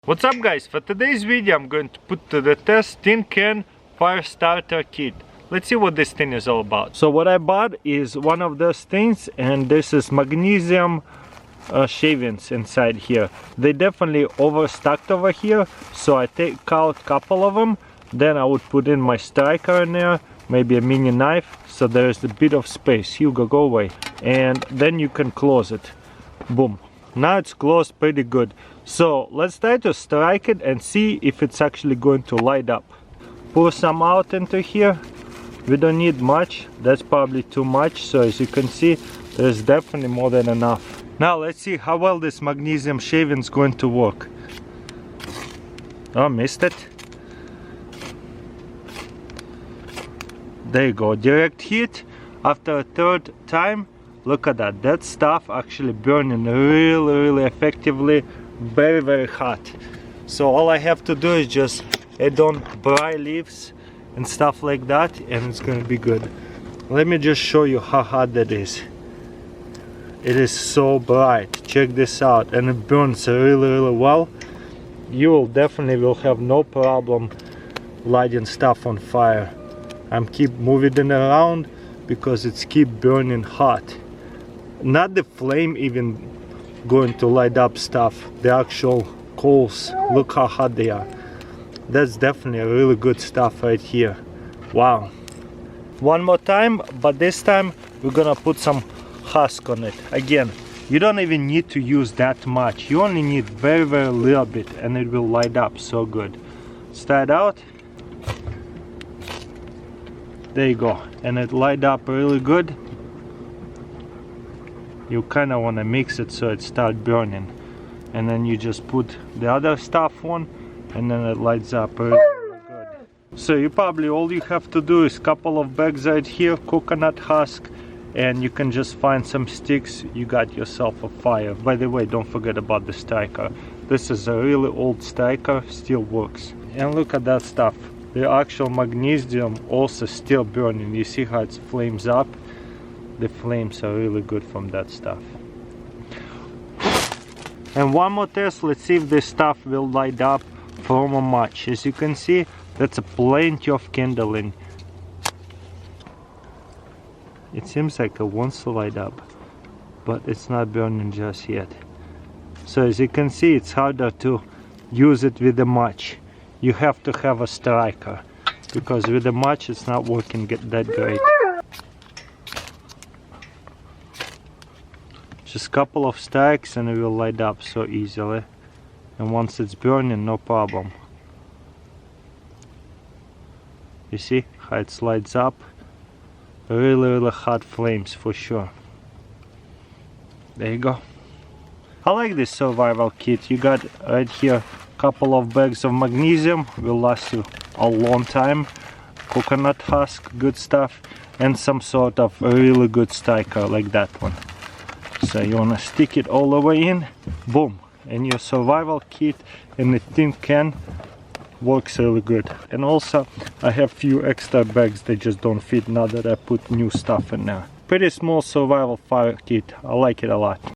What's up guys, for today's video I'm going to put to the test tin can fire starter kit. Let's see what this thing is all about. So what I bought is one of those things, and this is magnesium shavings inside here. They definitely overstocked over here, so I take out a couple of them. Then I would put in my striker in there, maybe a mini knife, so there's a bit of space. Hugo, go away. And then you can close it. Boom. Now it's closed pretty good. So let's try to strike it and see if it's actually going to light up. Pour some out into here. We don't need much, that's probably too much. So as you can see, there's definitely more than enough. Now let's see how well this magnesium shaving is going to work. Oh, missed it. There you go, direct heat. After a third time, look at that, that stuff actually burning really effectively, very hot. So all I have to do is just add on dry leaves and stuff like that, and it's gonna be good. Let me just show you how hot that is. It is so bright, check this out, and it burns really well. You will definitely have no problem lighting stuff on fire. I'm keep moving it around because it's keep burning hot. Not the flame even going to light up stuff, the actual coals. Look how hot they are. That's definitely a really good stuff right here. Wow. One more time, but this time we're gonna put some husk on it. Again, you don't even need to use that much. You only need very little bit, and it will light up so good. Start out. There you go, and it light up really good. You kind of want to mix it so it starts burning, and then you just put the other stuff on, and then it lights up really good. So you probably, all you have to do is a couple of bags right here, coconut husk, and you can just find some sticks. You got yourself a fire. By the way, don't forget about the striker. This is a really old striker, still works. And look at that stuff. The actual magnesium also still burning. You see how it flames up? The flames are really good from that stuff. And one more test, let's see if this stuff will light up from a match. As you can see, that's a plenty of kindling. It seems like it wants to light up, but it's not burning just yet. So as you can see, it's harder to use it with a match. You have to have a striker, because with a match it's not working that great. Just a couple of strikes and it will light up so easily, and once it's burning, no problem. You see how it lights up? Really hot flames for sure. There you go. I like this survival kit. You got right here a couple of bags of magnesium, will last you a long time. Coconut husk, good stuff, and some sort of really good striker like that one. So you wanna stick it all the way in, boom, and your survival kit in the tin can works really good. And also I have few extra bags that just don't fit now that I put new stuff in there. Pretty small survival fire kit, I like it a lot.